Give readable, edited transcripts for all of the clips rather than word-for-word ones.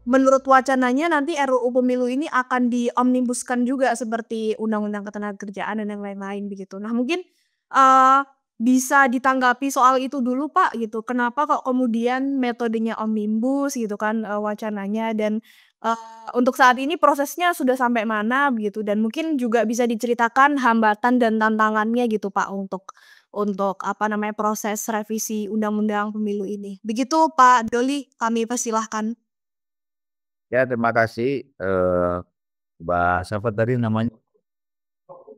menurut wacananya nanti RUU Pemilu ini akan diomnibuskan juga seperti Undang-Undang Ketenagakerjaan dan yang lain-lain begitu. Nah mungkin, eee, bisa ditanggapi soal itu dulu Pak gitu, kenapa kok kemudian metodenya omnibus gitu kan, wacananya dan, untuk saat ini prosesnya sudah sampai mana begitu dan mungkin juga bisa diceritakan hambatan dan tantangannya gitu Pak untuk apa namanya, proses revisi Undang-Undang Pemilu ini. Begitu Pak Doli, kami persilahkan. Ya terima kasih, Mbak siapa tadi namanya?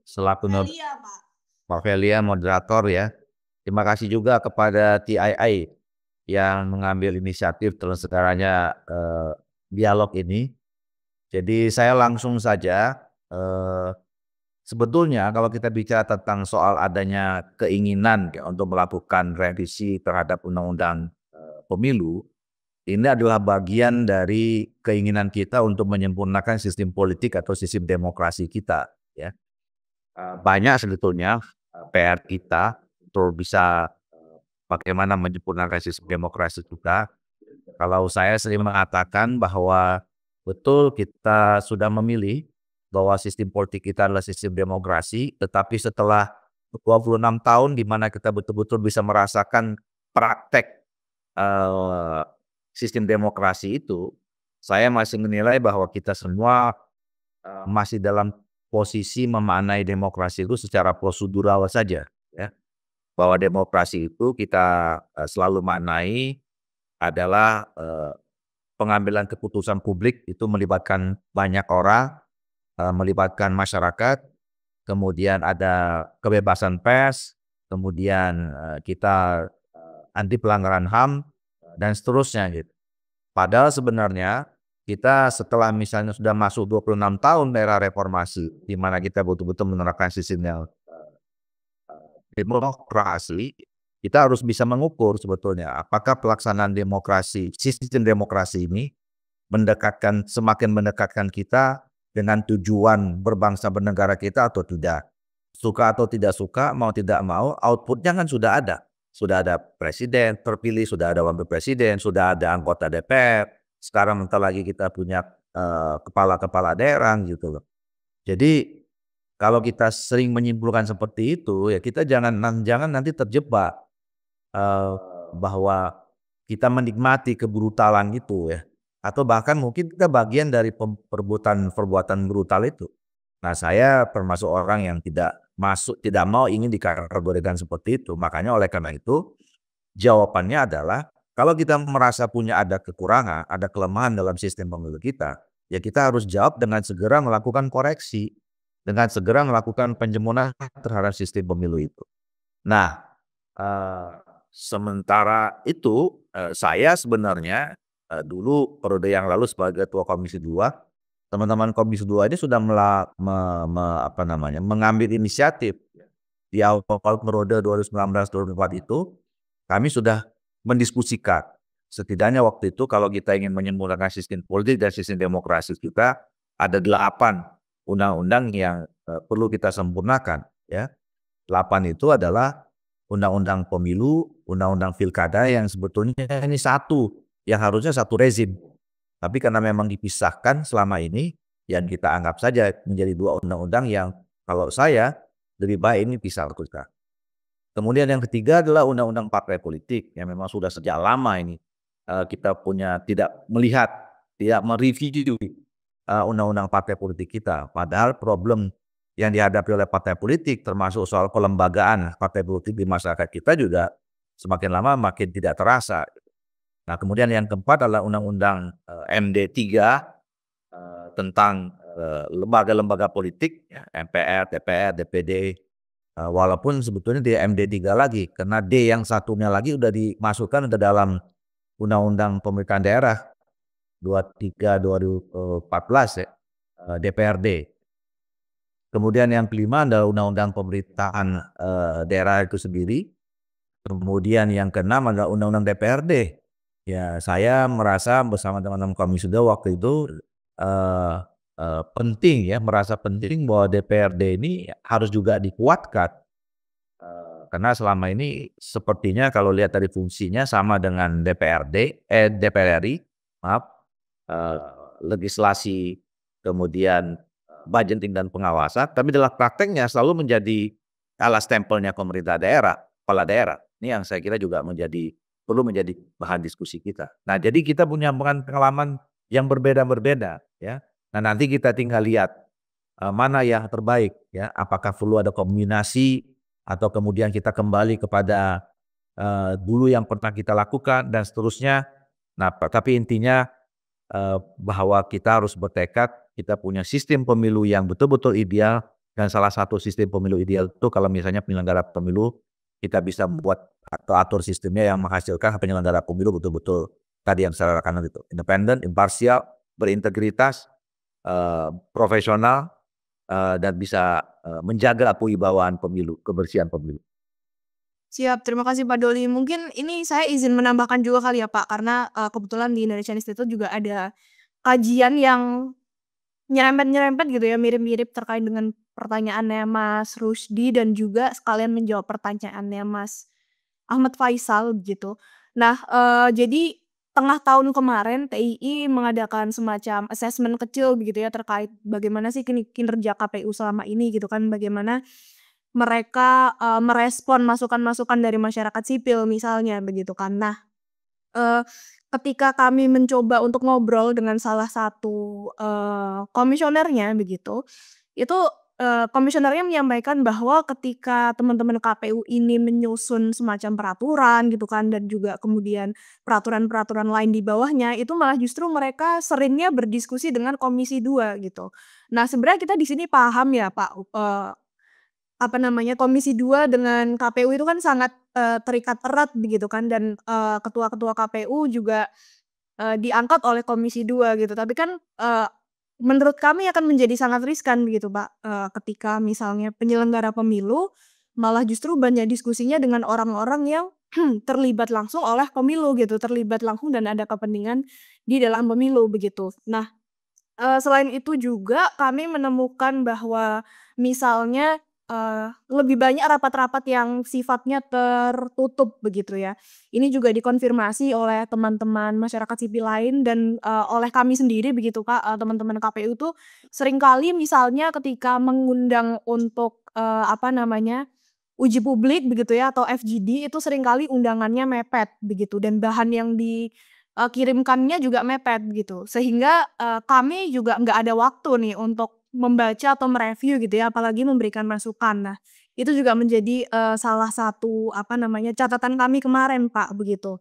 Selaku Velia, Pak. Velia moderator ya. Terima kasih juga kepada TII yang mengambil inisiatif terselenggaranya dialog ini. Jadi saya langsung saja, sebetulnya kalau kita bicara tentang soal adanya keinginan ya untuk melakukan revisi terhadap undang-undang pemilu, ini adalah bagian dari keinginan kita untuk menyempurnakan sistem politik atau sistem demokrasi kita ya. Banyak sebetulnya PR kita untuk bisa bagaimana menyempurnakan sistem demokrasi kita. Kalau saya sering mengatakan bahwa betul kita sudah memilih bahwa sistem politik kita adalah sistem demokrasi, tetapi setelah 26 tahun di mana kita betul-betul bisa merasakan praktek eh, sistem demokrasi itu, saya masih menilai bahwa kita semua masih dalam posisi memaknai demokrasi itu secara prosedural saja, ya. Bahwa demokrasi itu kita selalu maknai adalah pengambilan keputusan publik itu melibatkan banyak orang, melibatkan masyarakat, kemudian ada kebebasan pers, kemudian kita anti pelanggaran HAM dan seterusnya gitu. Padahal sebenarnya kita setelah misalnya sudah masuk 26 tahun era reformasi di mana kita betul-betul menerapkan sistem yang demokrasi, kita harus bisa mengukur sebetulnya apakah pelaksanaan demokrasi, sistem demokrasi ini semakin mendekatkan kita dengan tujuan berbangsa bernegara kita atau tidak. Suka atau tidak suka, mau tidak mau, outputnya kan sudah ada. Sudah ada presiden terpilih, sudah ada wakil presiden, sudah ada anggota DPR. Sekarang bentar lagi kita punya kepala-kepala daerah gitu loh. Jadi kalau kita sering menyimpulkan seperti itu, ya kita jangan nanti terjebak eh, bahwa kita menikmati kebrutalan itu ya, atau bahkan mungkin kita bagian dari perbuatan brutal itu. Nah, saya termasuk orang yang tidak mau ingin dikategorikan seperti itu. Makanya oleh karena itu, jawabannya adalah kalau kita merasa punya ada kekurangan, ada kelemahan dalam sistem pemilu kita, ya kita harus jawab dengan segera melakukan koreksi, dengan segera melakukan penjempunan terhadap sistem pemilu itu. Nah, sementara itu saya sebenarnya dulu periode yang lalu sebagai ketua Komisi 2, teman-teman Komisi 2 ini sudah mengambil inisiatif di awal periode 2019-2024 itu, kami sudah mendiskusikan. Setidaknya waktu itu kalau kita ingin menyempurnakan sistem politik dan sistem demokrasi kita, ada 8 undang-undang yang perlu kita sempurnakan. Ya, 8 itu adalah undang-undang pemilu, undang-undang pilkada yang sebetulnya ini satu, yang harusnya satu rezim. Tapi karena memang dipisahkan selama ini, yang kita anggap saja menjadi 2 undang-undang yang kalau saya lebih baik ini pisah kita. Kemudian yang ketiga adalah undang-undang partai politik yang memang sudah sejak lama ini kita tidak mereview undang-undang partai politik kita. Padahal problem yang dihadapi oleh partai politik termasuk soal pelembagaan partai politik di masyarakat kita juga semakin lama makin tidak terasa. Nah, kemudian yang keempat adalah undang-undang MD3 tentang lembaga-lembaga politik, ya, MPR, DPR, DPD. Walaupun sebetulnya di MD3 lagi, karena D yang satunya lagi udah dimasukkan ke dalam Undang-Undang Pemerintahan Daerah 23/2014 ya, DPRD. Kemudian yang kelima adalah Undang-Undang Pemerintahan Daerah itu sendiri. Kemudian yang keenam adalah Undang-Undang DPRD. Ya, saya merasa bersama teman-teman Komisi 2 waktu itu penting ya, merasa penting bahwa DPRD ini harus juga dikuatkan. Karena selama ini sepertinya kalau lihat dari fungsinya sama dengan DPR RI, maaf, eee, legislasi, kemudian budgeting dan pengawasan, tapi dalam prakteknya selalu menjadi kalah stempelnya pemerintah daerah, kepala daerah. Ini yang saya kira juga perlu menjadi bahan diskusi kita. Nah, jadi kita punya pengalaman yang berbeda-berbeda ya. Nah, nanti kita tinggal lihat, mana yang terbaik ya, apakah perlu ada kombinasi atau kemudian kita kembali kepada, dulu yang pernah kita lakukan dan seterusnya. Nah, tapi intinya, bahwa kita harus bertekad, kita punya sistem pemilu yang betul-betul ideal dan salah satu sistem pemilu ideal itu kalau misalnya penyelenggara pemilu, kita bisa membuat atau atur sistemnya yang menghasilkan penyelenggara pemilu betul-betul tadi yang saya katakan itu, independen, imparsial, berintegritas, profesional, dan bisa, menjaga kewibawaan pemilu, kebersihan pemilu. Siap, terima kasih Pak Doli. Mungkin ini saya izin menambahkan juga kali ya Pak, karena, kebetulan di Indonesian Institute juga ada kajian yang nyerempet-nyerempet gitu ya, mirip-mirip terkait dengan pertanyaannya Mas Rusdi dan juga sekalian menjawab pertanyaannya Mas Ahmad Faisal gitu. Nah, jadi tengah tahun kemarin TII mengadakan semacam assessment kecil begitu ya terkait bagaimana sih kinerja KPU selama ini gitu kan, bagaimana mereka, merespon masukan-masukan dari masyarakat sipil misalnya begitu kan. Nah, Eee, ketika kami mencoba untuk ngobrol dengan salah satu, komisionernya begitu, itu, komisionernya menyampaikan bahwa ketika teman-teman KPU ini menyusun semacam peraturan gitu kan dan juga kemudian peraturan-peraturan lain di bawahnya, itu malah justru mereka seringnya berdiskusi dengan Komisi 2 gitu. Nah, sebenarnya kita di sini paham ya Pak, apa namanya, Komisi 2 dengan KPU itu kan sangat, terikat erat begitu kan dan, ketua-ketua KPU juga, diangkat oleh Komisi 2 gitu. Tapi kan, menurut kami akan menjadi sangat riskan begitu Pak, ketika misalnya penyelenggara pemilu, malah justru banyak diskusinya dengan orang-orang yang terlibat langsung oleh pemilu gitu, terlibat langsung dan ada kepentingan di dalam pemilu begitu. Nah, selain itu juga kami menemukan bahwa misalnya, lebih banyak rapat-rapat yang sifatnya tertutup begitu ya. Ini juga dikonfirmasi oleh teman-teman masyarakat sipil lain dan, oleh kami sendiri begitu Kak, teman-teman KPU tuh seringkali misalnya ketika mengundang untuk, apa namanya, uji publik begitu ya atau FGD itu seringkali undangannya mepet begitu dan bahan yang kirimkannya juga mepet gitu. Sehingga, kami juga nggak ada waktu nih untuk membaca atau mereview gitu ya, apalagi memberikan masukan. Nah, itu juga menjadi, salah satu apa namanya, catatan kami kemarin Pak, begitu.